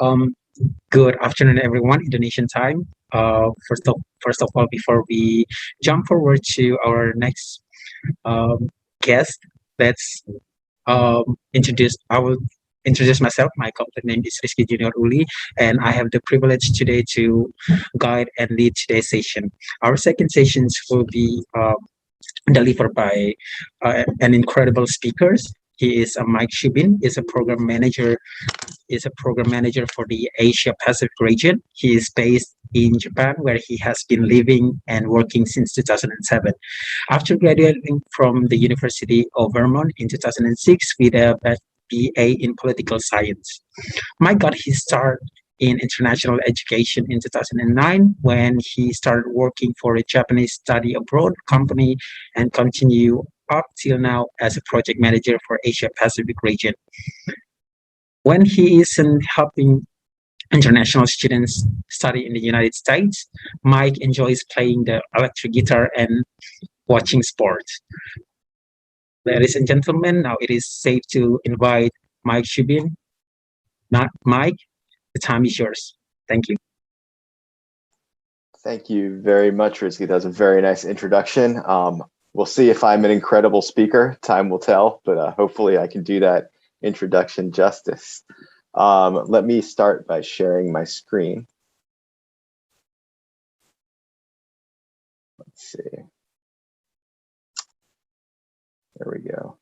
Um, Good afternoon, everyone. Indonesian time. First of all, before we jump forward to our next um, guest, let's introduce. I will introduce myself. My complete name is Rizky Junior Uli, and I have the privilege today to guide and lead today's session. Our second sessions will be delivered by an incredible speakers. He is Mike Shubin, is a program manager for the Asia Pacific region. He is based in Japan, where he has been living and working since 2007. After graduating from the University of Vermont in 2006 with a BA in political science, Mike got his start in international education in 2009 when he started working for a Japanese study abroad company and continue up till now as a project manager for Asia Pacific region. When he isn't helping international students study in the United States, Mike enjoys playing the electric guitar and watching sports. Ladies and gentlemen, now it is safe to invite Mike Shubin. Not Mike, the time is yours. Thank you. Thank you very much, Rizky. That was a very nice introduction. We'll see if I'm an incredible speaker. Time will tell, but hopefully I can do that introduction justice. Let me start by sharing my screen. Let's see. There we go.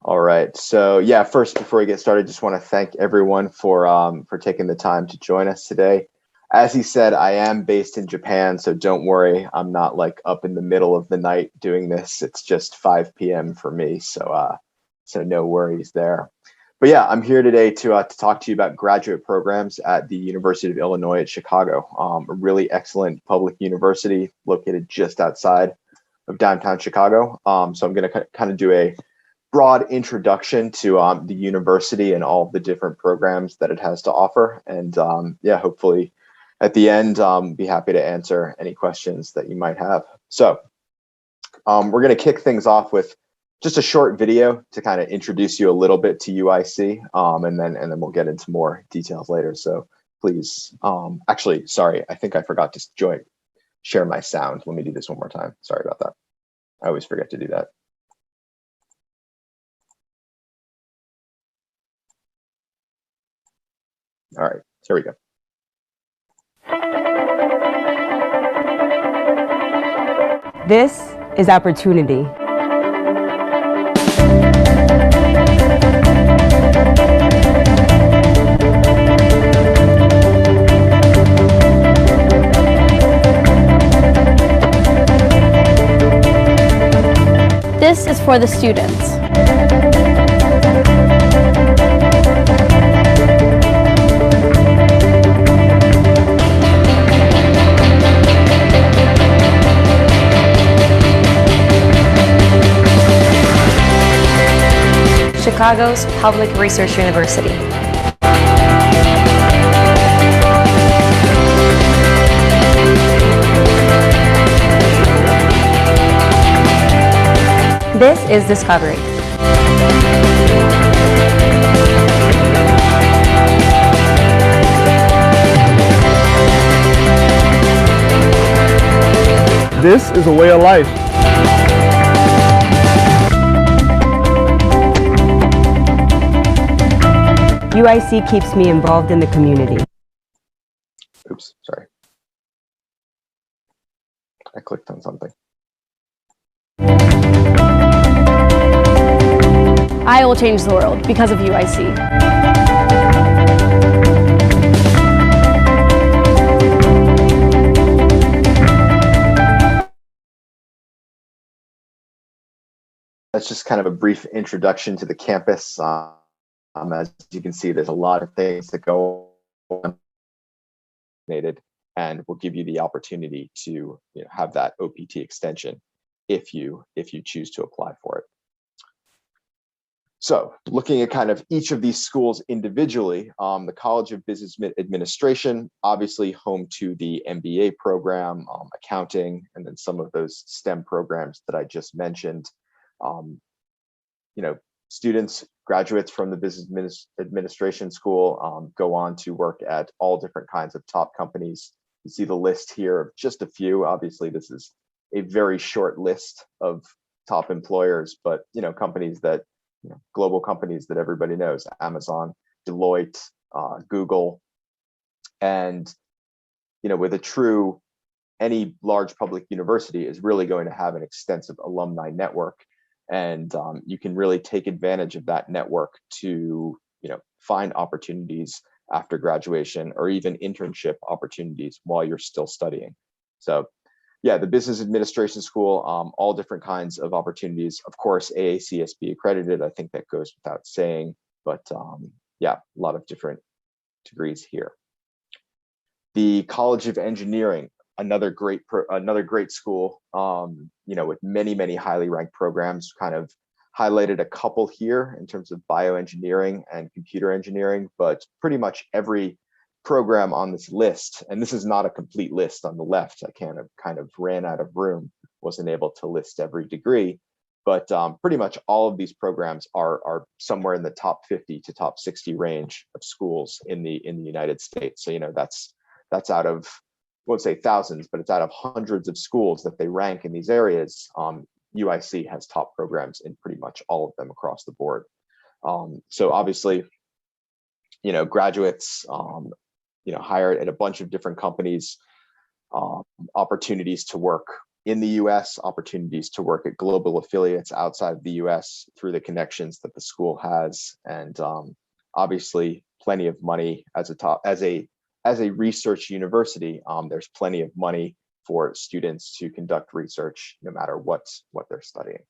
All right. So yeah, first, before we get started, just want to thank everyone for taking the time to join us today. As he said, I am based in Japan, so don't worry. I'm not like up in the middle of the night doing this. It's just 5 p.m. for me, so no worries there. But yeah, I'm here today to talk to you about graduate programs at the University of Illinois at Chicago, a really excellent public university located just outside of downtown Chicago. So I'm going to kind of do a broad introduction to the university and all of the different programs that it has to offer. And yeah, hopefully at the end, be happy to answer any questions that you might have. So we're going to kick things off with just a short video to kind of introduce you a little bit to UIC, and then we'll get into more details later. So please, actually, sorry, I think I forgot to share my sound. Let me do this one more time. Sorry about that. I always forget to do that. All right, here we go. This is opportunity. This is for the students. Chicago's Public Research University. This is Discovery. This is a way of life. UIC keeps me involved in the community. Oops, sorry. I clicked on something. I will change the world because of UIC. That's just kind of a brief introduction to the campus. As you can see, there's a lot of things that go on, and will give you the opportunity to have that OPT extension if you choose to apply for it. So looking at kind of each of these schools individually, the College of Business Administration, obviously home to the MBA program, accounting, and then some of those STEM programs that I just mentioned. Students Graduates from the business administration school go on to work at all different kinds of top companies. You see the list here of just a few. Obviously, this is a very short list of top employers, but companies that global companies that everybody knows: Amazon, Deloitte, Google, and with a true, any large public university is really going to have an extensive alumni network, and you can really take advantage of that network to find opportunities after graduation, or even internship opportunities while you're still studying. So yeah, the business administration school, all different kinds of opportunities. Of course, AACSB accredited, I think that goes without saying, but yeah, a lot of different degrees here. The College of Engineering, another great school, with many highly ranked programs. Kind of highlighted a couple here in terms of bioengineering and computer engineering, but pretty much every program on this list, and this is not a complete list on the left, I kind of ran out of room, wasn't able to list every degree, but pretty much all of these programs are somewhere in the top 50 to top 60 range of schools in the United States. So that's out of, I won't say thousands, but it's out of hundreds of schools that they rank in these areas. UIC has top programs in pretty much all of them across the board. So obviously, graduates, hired at a bunch of different companies, opportunities to work in the US, opportunities to work at global affiliates outside of the US through the connections that the school has, and obviously plenty of money as a research university. There's plenty of money for students to conduct research no matter what they're studying.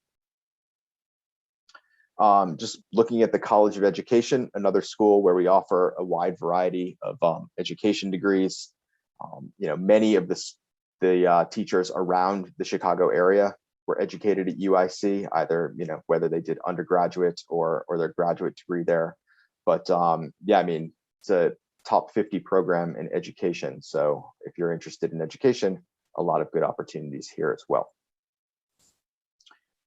Just looking at the College of Education, another school where we offer a wide variety of education degrees. Many of the teachers around the Chicago area were educated at UIC, either whether they did undergraduate or their graduate degree there. But yeah, I mean, it's a top 50 program in education. So if you're interested in education, a lot of good opportunities here as well.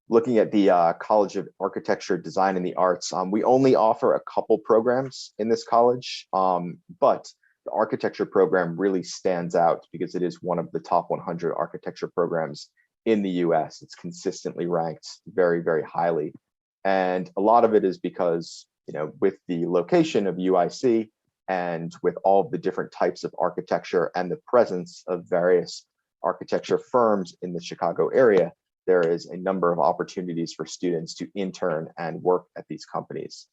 Looking at the College of Architecture, Design, and the Arts, we only offer a couple programs in this college, but the architecture program really stands out because it is one of the top 100 architecture programs in the US. It's consistently ranked very, very highly. And a lot of it is because, with the location of UIC and with all of the different types of architecture and the presence of various architecture firms in the Chicago area, there is a number of opportunities for students to intern and work at these companies.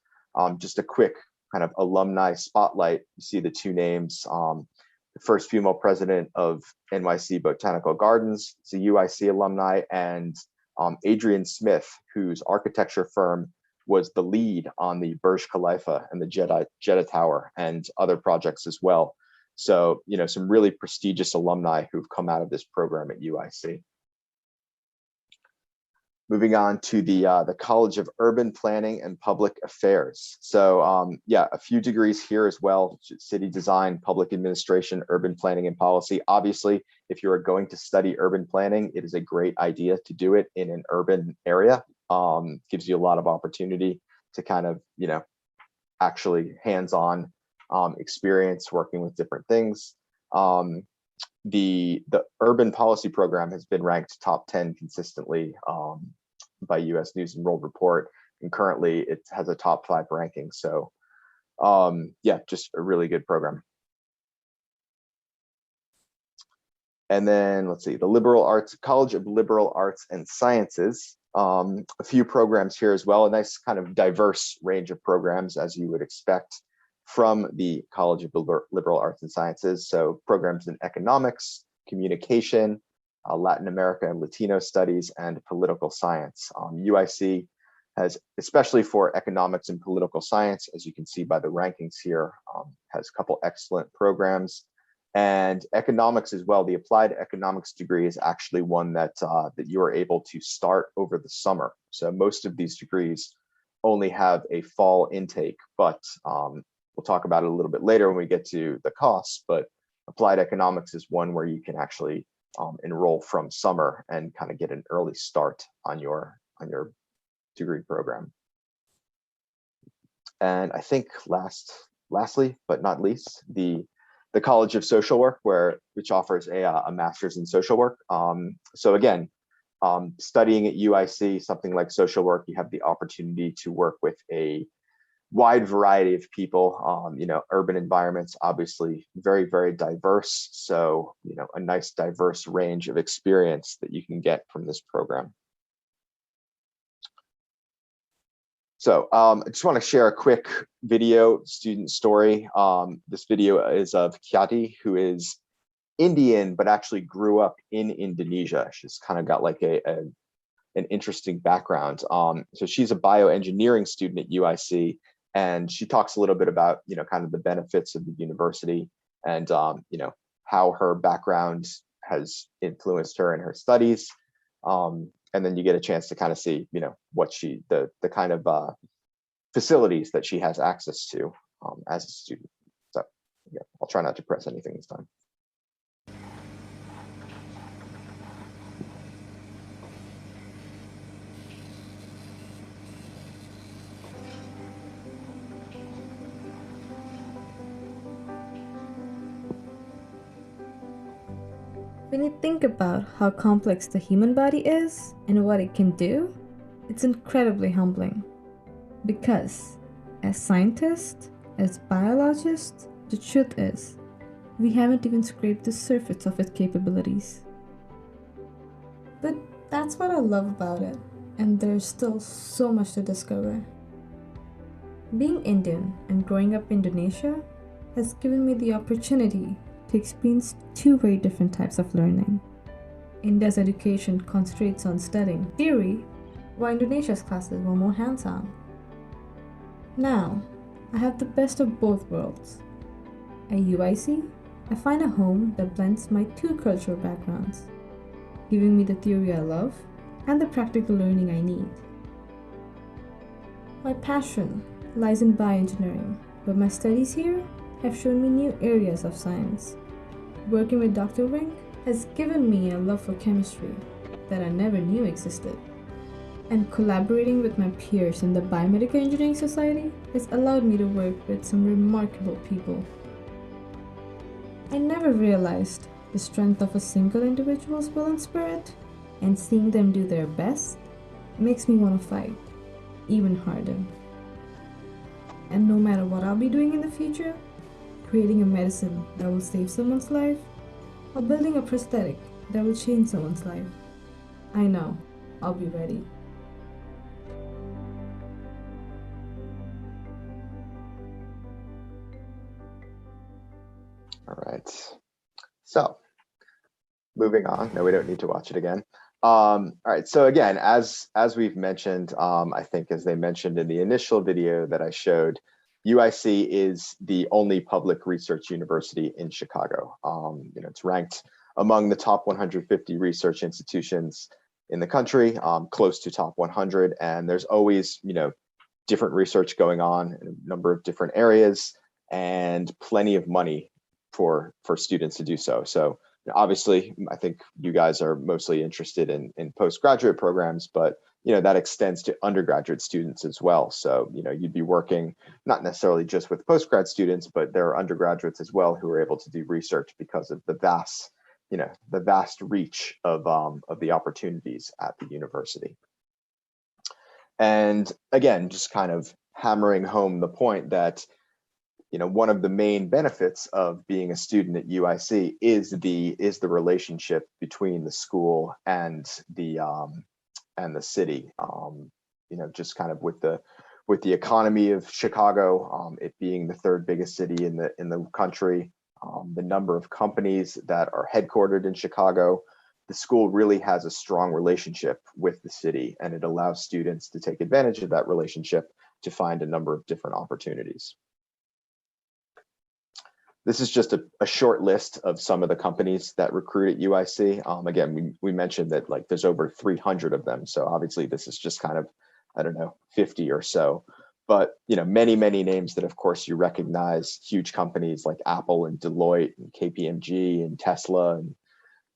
Just a quick kind of alumni spotlight. You see the two names. The first female president of NYC Botanical Gardens is a UIC alumni, and Adrian Smith, whose architecture firm was the lead on the Burj Khalifa and the Jeddah Tower and other projects as well. So, some really prestigious alumni who've come out of this program at UIC. Moving on to the College of Urban Planning and Public Affairs. So yeah, a few degrees here as well: city design, public administration, urban planning and policy. Obviously, if you are going to study urban planning, it is a great idea to do it in an urban area. Gives you a lot of opportunity to kind of, actually hands-on experience working with different things. The urban policy program has been ranked top 10 consistently by US News and World Report, and currently it has a top 5 ranking. So yeah, just a really good program. And then let's see, the Liberal Arts, College of Liberal Arts and Sciences. A few programs here as well, a nice kind of diverse range of programs as you would expect from the College of Liberal Arts and Sciences. So programs in economics, communication, Latin America and Latino studies, and political science. UIC has, especially for economics and political science, as you can see by the rankings here, has a couple excellent programs. And economics as well, the applied economics degree is actually one that you are able to start over the summer. So most of these degrees only have a fall intake, but we'll talk about it a little bit later when we get to the costs. But applied economics is one where you can actually enroll from summer and kind of get an early start on your degree program. And I think lastly, but not least, the College of Social Work, which offers a master's in social work. So again, studying at UIC, something like social work, you have the opportunity to work with a wide variety of people. Urban environments, obviously very, very diverse. So, a nice diverse range of experience that you can get from this program. So I just want to share a quick video student story. This video is of Kyati, who is Indian, but actually grew up in Indonesia. She's kind of got like an interesting background. So she's a bioengineering student at UIC, and she talks a little bit about, kind of the benefits of the university and, how her background has influenced her in her studies. And then you get a chance to kind of see, what the kind of facilities that she has access to as a student. So yeah, I'll try not to press anything this time. When you think about how complex the human body is and what it can do, it's incredibly humbling. Because, as scientists, as biologists, the truth is, we haven't even scraped the surface of its capabilities. But that's what I love about it, and there's still so much to discover. Being Indian and growing up in Indonesia has given me the opportunity to experience two very different types of learning. India's education concentrates on studying theory, while Indonesia's classes were more hands-on. Now, I have the best of both worlds. At UIC, I find a home that blends my two cultural backgrounds, giving me the theory I love and the practical learning I need. My passion lies in bioengineering, but my studies here have shown me new areas of science. Working with Dr. Wing has given me a love for chemistry that I never knew existed. And collaborating with my peers in the Biomedical Engineering Society has allowed me to work with some remarkable people. I never realized the strength of a single individual's will and spirit, and seeing them do their best makes me want to fight even harder. And no matter what I'll be doing in the future, creating a medicine that will save someone's life, or building a prosthetic that will change someone's life, I know I'll be ready. All right. So moving on. No, we don't need to watch it again. All right. So again, as we've mentioned, I think as they mentioned in the initial video that I showed, UIC is the only public research university in Chicago. It's ranked among the top 150 research institutions in the country, close to top 100. And there's always, different research going on in a number of different areas and plenty of money for students to do so. So obviously, I think you guys are mostly interested in postgraduate programs, but that extends to undergraduate students as well. So you'd be working not necessarily just with postgrad students, but there are undergraduates as well who are able to do research because of the vast reach of the opportunities at the university. And again, just kind of hammering home the point that one of the main benefits of being a student at UIC is the relationship between the school and the city. Just kind of with the economy of Chicago, it being the third biggest city in the country, the number of companies that are headquartered in Chicago, the school really has a strong relationship with the city, and it allows students to take advantage of that relationship to find a number of different opportunities. This is just a short list of some of the companies that recruit at UIC. Again, we mentioned that there's over 300 of them. So obviously this is just kind of, 50 or so. But many names that of course you recognize, huge companies like Apple and Deloitte and KPMG and Tesla and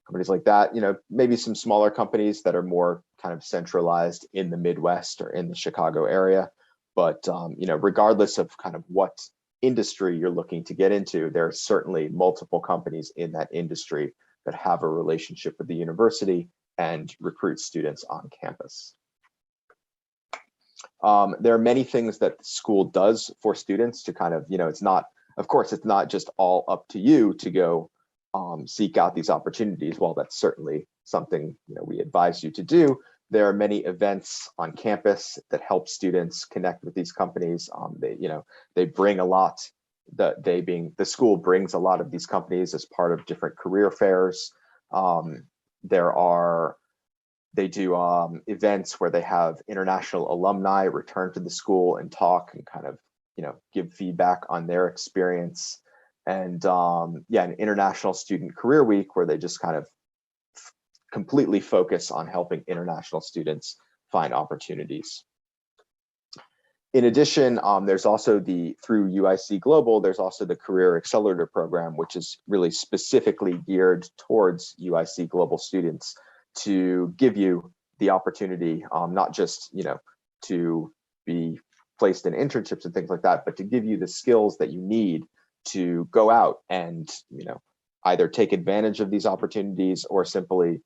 companies like that. Maybe some smaller companies that are more kind of centralized in the Midwest or in the Chicago area. But regardless of kind of what industry you're looking to get into, there are certainly multiple companies in that industry that have a relationship with the university and recruit students on campus. There are many things that the school does for students to kind of, it's not, of course, it's not just all up to you to go seek out these opportunities. While that's certainly something we advise you to do, there are many events on campus that help students connect with these companies. They bring a lot. The school brings a lot of these companies as part of different career fairs. They do events where they have international alumni return to the school and talk and kind of give feedback on their experience. And an international student career week where they just kind of completely focus on helping international students find opportunities. In addition, there's also through UIC Global, there's also the Career Accelerator Program, which is really specifically geared towards UIC Global students to give you the opportunity, not just to be placed in internships and things like that, but to give you the skills that you need to go out and either take advantage of these opportunities or simply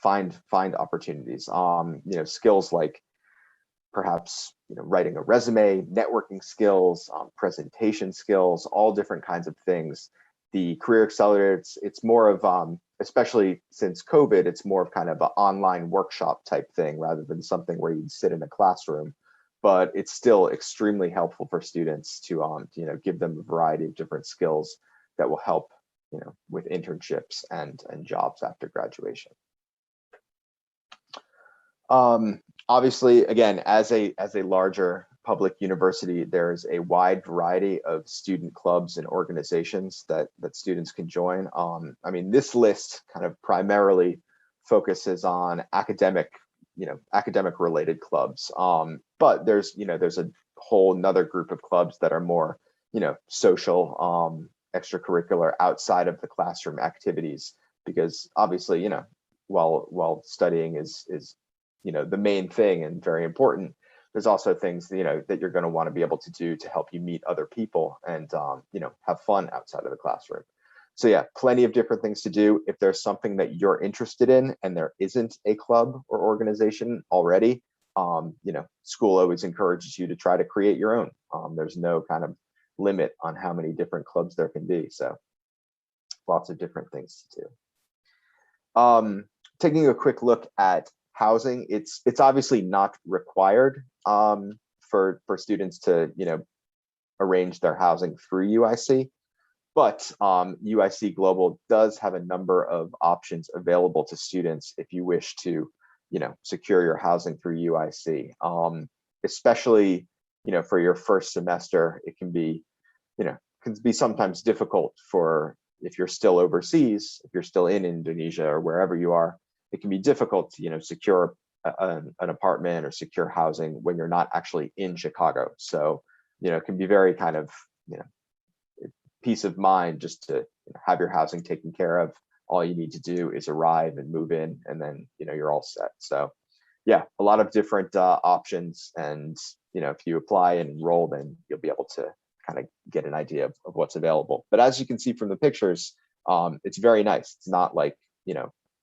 find opportunities. Skills like perhaps writing a resume, networking skills, presentation skills, all different kinds of things. The Career Accelerator, it's more of especially since COVID, it's more of kind of an online workshop type thing rather than something where you'd sit in a classroom. But it's still extremely helpful for students to give them a variety of different skills that will help with internships and jobs after graduation. Obviously, again, as a larger public university, there's a wide variety of student clubs and organizations that students can join. I mean, this list kind of primarily focuses on academic related clubs. But there's a whole another group of clubs that are more, social, extracurricular, outside of the classroom activities, because obviously, while studying is the main thing and very important, there's also things that you're going to want to be able to do to help you meet other people and have fun outside of the classroom. So yeah, plenty of different things to do. If there's something that you're interested in and there isn't a club or organization already, school always encourages you to try to create your own. There's no kind of limit on how many different clubs there can be. So lots of different things to do. Taking a quick look at housing, it's obviously not required for students to arrange their housing through UIC, but UIC Global does have a number of options available to students if you wish to secure your housing through UIC. Especially for your first semester, it can be sometimes difficult for, if you're still overseas, if you're still in Indonesia or wherever you are, it can be difficult to secure an apartment or secure housing when you're not actually in Chicago. So it can be very kind of peace of mind just to have your housing taken care of. All you need to do is arrive and move in, and then you're all set. So yeah, a lot of different options, and if you apply and enroll, then you'll be able to kind of get an idea of what's available. But as you can see from the pictures, it's very nice. It's not like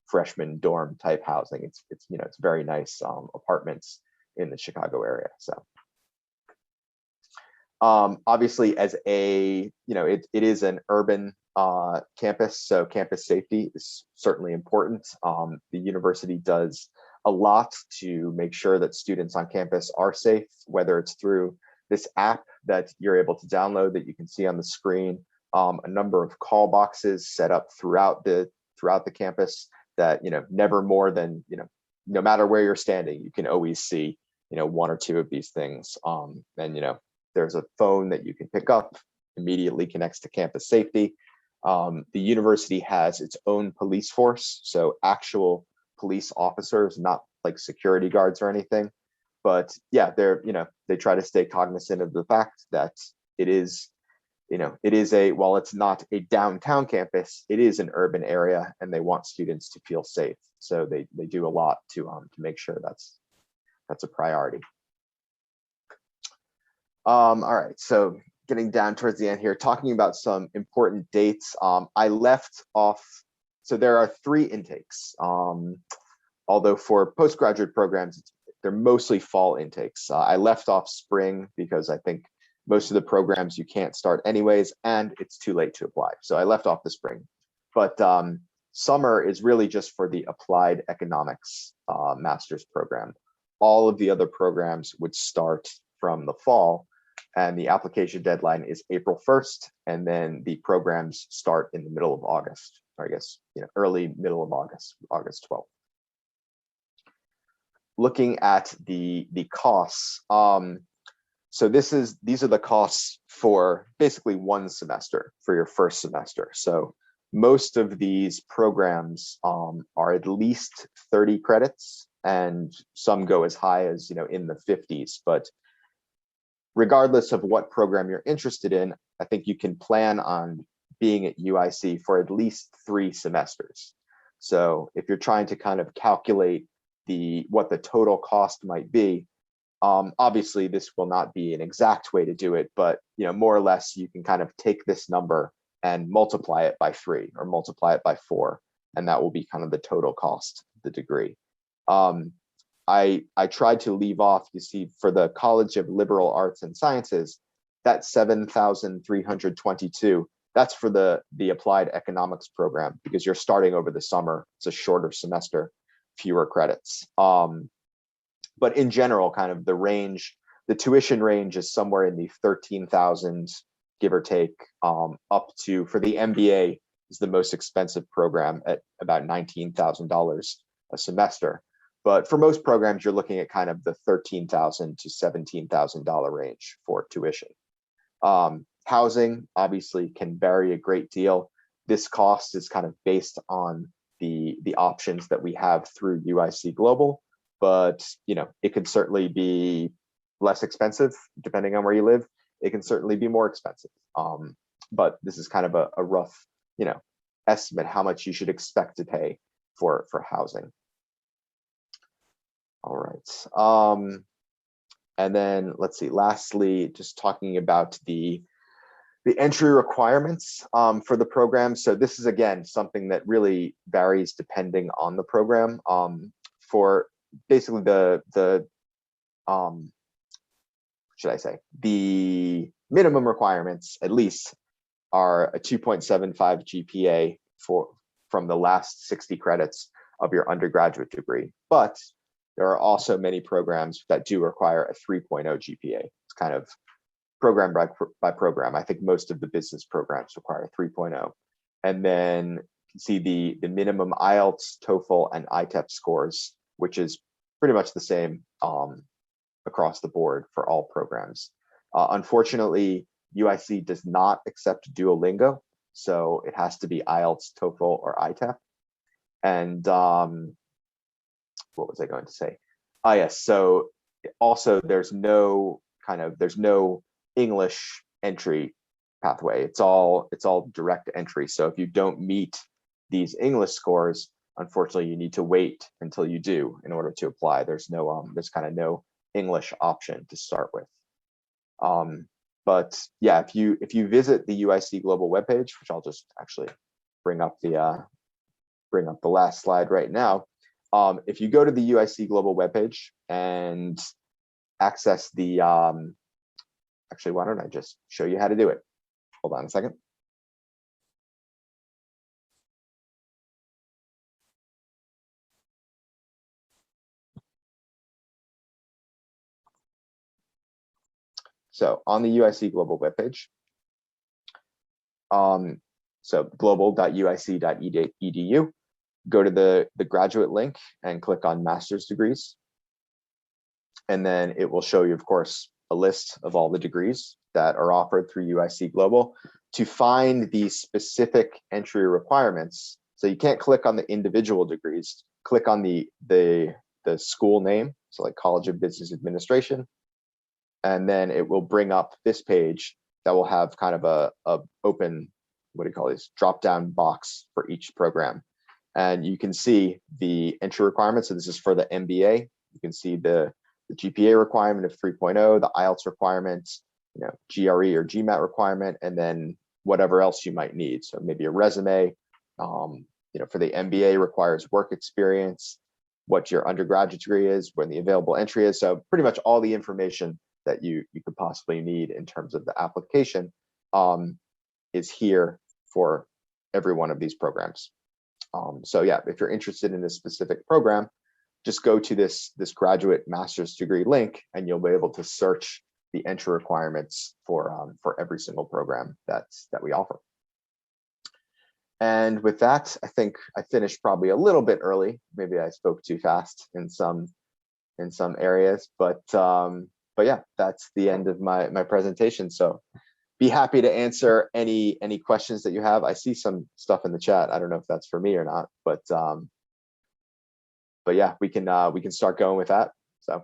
freshman dorm type housing. It's very nice apartments in the Chicago area. So obviously, as it is an urban campus, so campus safety is certainly important. The university does a lot to make sure that students on campus are safe, whether it's through this app that you're able to download that you can see on the screen, a number of call boxes set up throughout the campus that never more than no matter where you're standing, you can always see one or two of these things. And there's a phone that you can pick up, immediately connects to campus safety. The university has its own police force, so actual police officers, not like security guards or anything. But yeah, they try to stay cognizant of the fact that it is while it's not a downtown campus, it is an urban area, and they want students to feel safe. So they do a lot to make sure that's a priority. All right, so getting down towards the end here, talking about some important dates. I left off, so there are 3 intakes. Although for postgraduate programs, they're mostly fall intakes. I left off spring because I think most of the programs you can't start anyways, and it's too late to apply. So I left off the spring. But summer is really just for the applied economics master's program. All of the other programs would start from the fall, and the application deadline is April 1st, and then the programs start in the middle of August, or I guess early middle of August, August 12th. Looking at the costs, so these are the costs for basically 1 semester for your first semester. So most of these programs are at least 30 credits, and some go as high as in the 50s. But regardless of what program you're interested in, I think you can plan on being at UIC for at least 3 semesters. So if you're trying to kind of calculate what the total cost might be, obviously this will not be an exact way to do it, but more or less you can kind of take this number and multiply it by 3 or multiply it by 4, and that will be kind of the total cost of the degree. I tried to leave off, you see, for the College of Liberal Arts and Sciences, that's 7,322. That's for the applied economics program, because you're starting over the summer. It's a shorter semester, fewer credits. But in general, kind of the tuition range is somewhere in the 13,000, give or take, up to, for the MBA is the most expensive program at about $19,000 a semester. But for most programs, you're looking at kind of the $13,000 to $17,000 range for tuition. Housing obviously can vary a great deal. This cost is kind of based on the options that we have through UIC Global, but it can certainly be less expensive depending on where you live. It can certainly be more expensive. But this is kind of a rough, estimate how much you should expect to pay for housing. All right. And then let's see, lastly, just talking about the entry requirements for the program. So this is, again, something that really varies depending on the program. For basically the minimum requirements, at least, are a 2.75 GPA from the last 60 credits of your undergraduate degree. But there are also many programs that do require a 3.0 GPA. It's kind of program by program. I think most of the business programs require a 3.0. And then you can see the minimum IELTS, TOEFL, and ITEP scores, which is pretty much the same across the board for all programs. Unfortunately, UIC does not accept Duolingo, so it has to be IELTS, TOEFL, or ITEP. And what was I going to say? Oh yes, so also there's no English entry pathway. It's all direct entry. So if you don't meet these English scores, unfortunately you need to wait until you do in order to apply. There's kind of no English option to start with. But yeah, if you visit the UIC Global webpage, which I'll just actually bring up the last slide right now. If you go to the UIC Global webpage and access the actually, why don't I just show you how to do it? Hold on a second. So on the UIC Global webpage, so global.uic.edu, go to the graduate link and click on master's degrees. And then it will show you, of course, a list of all the degrees that are offered through UIC Global. To find the specific entry requirements, so you can't click on the individual degrees, click on the school name, so like College of Business Administration, and then it will bring up this page that will have kind of a open, what do you call these, drop-down box for each program. And you can see the entry requirements. So this is for the MBA. You can see the GPA requirement of 3.0, the IELTS requirement, GRE or GMAT requirement, and then whatever else you might need. So maybe a resume, for the MBA requires work experience, what your undergraduate degree is, when the available entry is. So pretty much all the information that you could possibly need in terms of the application is here for every one of these programs. So yeah, if you're interested in a specific program, just go to this graduate master's degree link, and you'll be able to search the entry requirements for every single program that we offer. And with that, I think I finished probably a little bit early. Maybe I spoke too fast in some areas, but yeah, that's the end of my presentation. So be happy to answer any questions that you have. I see some stuff in the chat. I don't know if that's for me or not, but yeah, we can start going with that. So.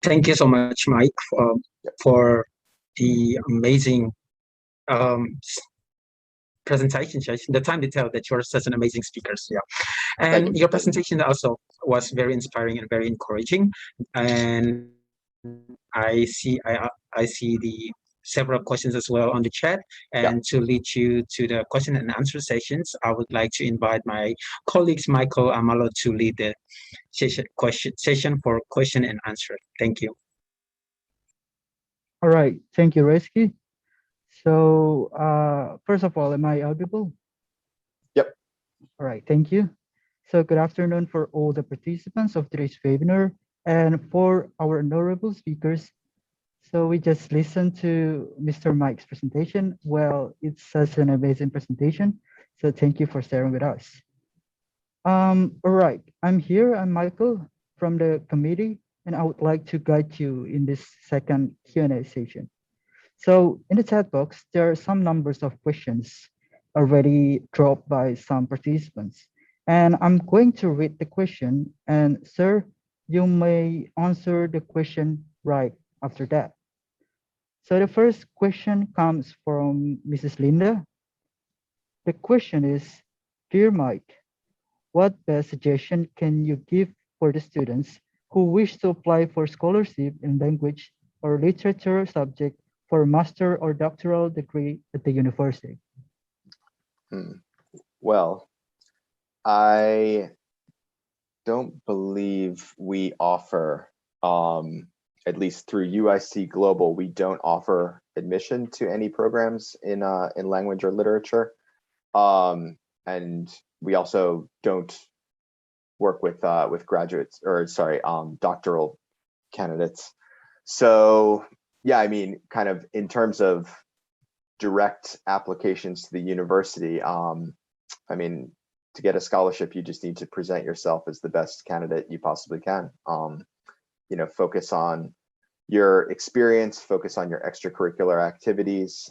Thank you so much, Mike, for the amazing presentation session. The time to tell that you're such an amazing speaker. Yeah, and your presentation also was very inspiring and very encouraging. And I see the several questions as well on the chat. And to lead you to the question and answer sessions, I would like to invite my colleagues Michael Amalo to lead the session for question and answer. Thank you. All right, thank you, Reski. So first of all, am I audible? Yep. All right, thank you. So good afternoon for all the participants of today's webinar and for our honorable speakers. So we just listened to Mr. Mike's presentation. Well, it's such an amazing presentation. So thank you for sharing with us. All right, I'm Michael from the committee, and I would like to guide you in this second Q&A session. So in the chat box, there are some numbers of questions already dropped by some participants. And I'm going to read the question, and sir, you may answer the question right after that. So the first question comes from Mrs. Linda. The question is, dear Mike, what best suggestion can you give for the students who wish to apply for scholarship in language or literature subject for master or doctoral degree at the university? Well, I don't believe we offer, at least through UIC Global, we don't offer admission to any programs in language or literature, and we also don't work with graduates, or sorry, doctoral candidates. So yeah, I mean, kind of in terms of direct applications to the university, I mean, to get a scholarship, you just need to present yourself as the best candidate you possibly can. Focus on your experience, focus on your extracurricular activities.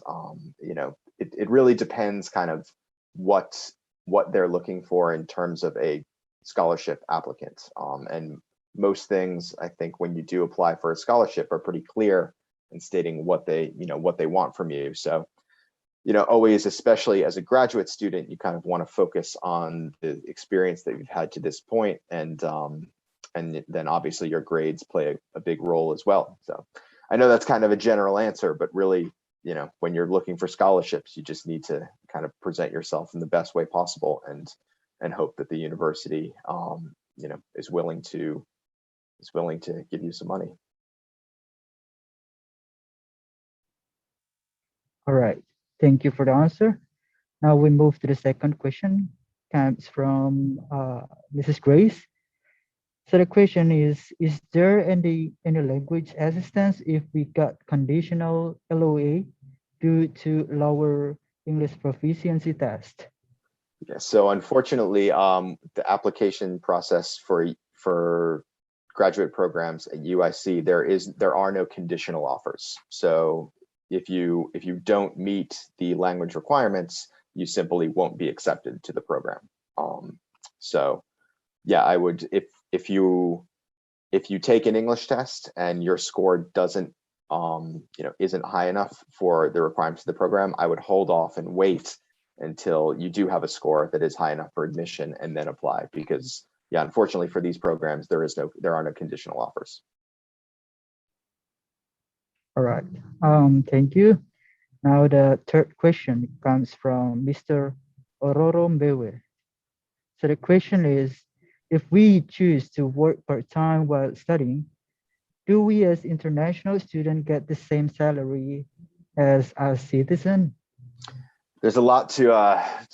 It really depends kind of what they're looking for in terms of a scholarship applicant. And most things, I think, when you do apply for a scholarship, are pretty clear in stating what they want from you. So, always, especially as a graduate student, you kind of want to focus on the experience that you've had to this point, and then obviously your grades play a big role as well. So I know that's kind of a general answer, but really, when you're looking for scholarships, you just need to kind of present yourself in the best way possible, and hope that the university, is willing to give you some money. All right, thank you for the answer. Now we move to the second question, comes from Mrs. Grace. So the question is there any language assistance if we got conditional LOA due to lower English proficiency test? Yeah, so unfortunately, the application process for graduate programs at UIC, there are no conditional offers. So if you don't meet the language requirements, you simply won't be accepted to the program. So yeah, I would, if you take an English test and your score doesn't isn't high enough for the requirements of the program, I would hold off and wait until you do have a score that is high enough for admission, and then apply. Because yeah, unfortunately for these programs, there are no conditional offers. All right. Thank you. Now the third question comes from Mr. Ororo Mbewe. So the question is, if we choose to work part-time while studying, do we as international students get the same salary as a citizen? There's a lot to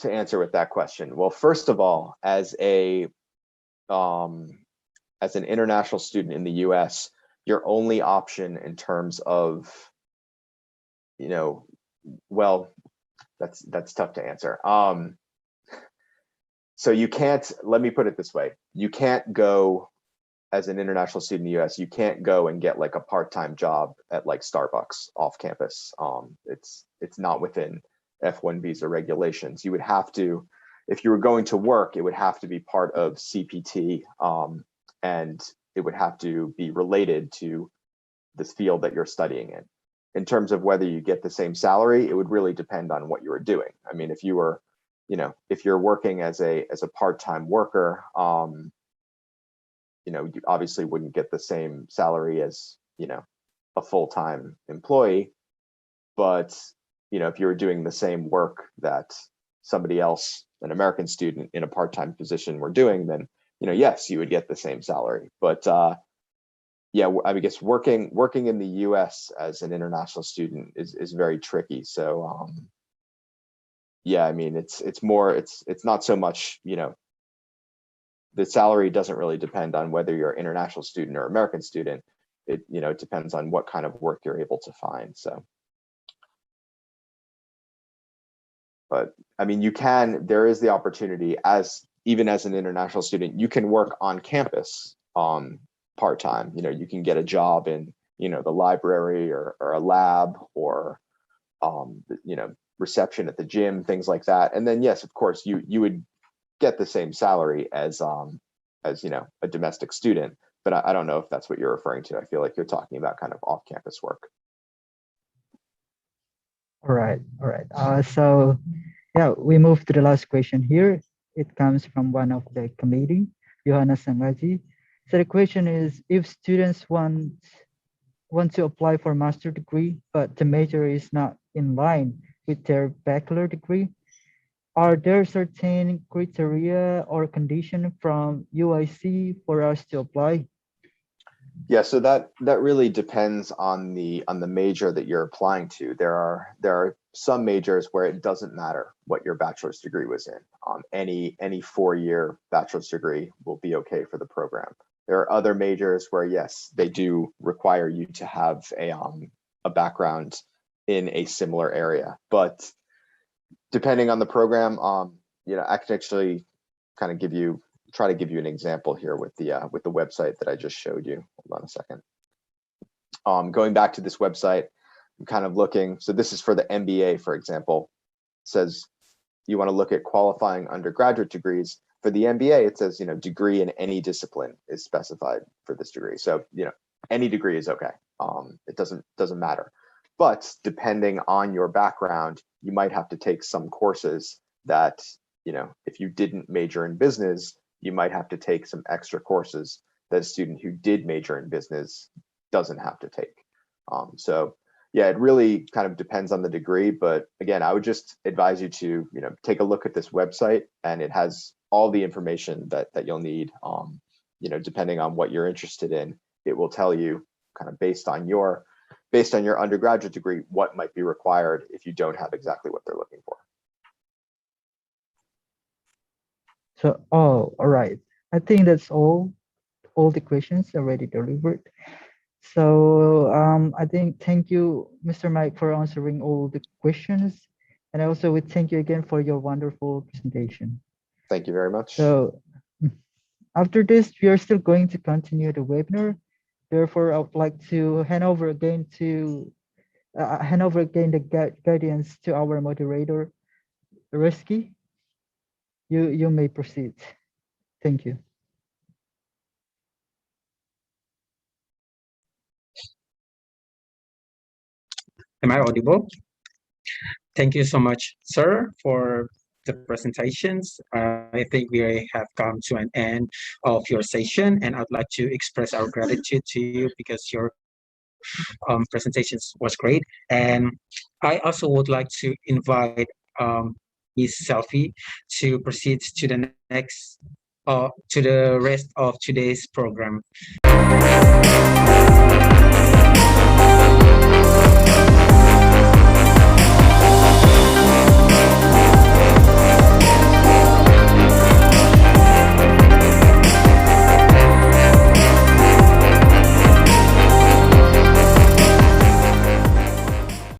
answer with that question. Well, first of all, as an international student in the U.S., your only option in terms of, well, that's tough to answer. So you can't, let me put it this way. You can't go as an international student in the US, you can't go and get like a part-time job at like Starbucks off campus. It's not within F1 visa regulations. You would have to, if you were going to work, it would have to be part of CPT, and it would have to be related to this field that you're studying in. In terms of whether you get the same salary, it would really depend on what you were doing. I mean, if you were, if you're working as a part-time worker, you obviously wouldn't get the same salary as, a full-time employee. But, if you were doing the same work that somebody else, an American student in a part-time position were doing, then, yes, you would get the same salary. But yeah, I guess working in the US as an international student is very tricky. So yeah, I mean, it's not so much, the salary doesn't really depend on whether you're an international student or American student. It it depends on what kind of work you're able to find. So, but I mean, there is the opportunity even as an international student, you can work on campus part-time. You can get a job in, the library or a lab or, reception at the gym, things like that. And then, yes, of course, you would get the same salary as a domestic student, but I don't know if that's what you're referring to. I feel like you're talking about kind of off-campus work. All right. So yeah, we move to the last question here. It comes from one of the committee, Johanna Sangaji. So the question is, if students want to apply for master degree, but the major is not in line with their bachelor degree, are there certain criteria or condition from UIC for us to apply? Yeah, so that really depends on the major that you're applying to. There are some majors where it doesn't matter what your bachelor's degree was in. Any 4-year bachelor's degree will be okay for the program. There are other majors where, yes, they do require you to have a background in a similar area. But depending on the program, I can actually kind of try to give you an example here with the website that I just showed you. Hold on a second. Going back to this website, I'm kind of looking. So this is for the MBA, for example. It says you want to look at qualifying undergraduate degrees. For the MBA, it says, degree in any discipline is specified for this degree. So, any degree is okay. It doesn't matter. But depending on your background, you might have to take some courses that, if you didn't major in business, you might have to take some extra courses that a student who did major in business doesn't have to take. So yeah, it really kind of depends on the degree. But again, I would just advise you to, take a look at this website, and it has all the information that you'll need. Depending on what you're interested in, it will tell you kind of based on your undergraduate degree, what might be required if you don't have exactly what they're looking for. So, all right. I think that's all the questions already delivered. So I think thank you, Mr. Mike, for answering all the questions. And also we thank you again for your wonderful presentation. Thank you very much. So after this, we are still going to continue the webinar. Therefore, I would like to hand over again the guidance to our moderator, Reski. You may proceed. Thank you. Am I audible? Thank you so much, sir, for the presentations. I think we have come to an end of your session, and I'd like to express our gratitude to you because your presentations was great. And I also would like to invite Ms. Selfie to proceed to the next, to the rest of today's program.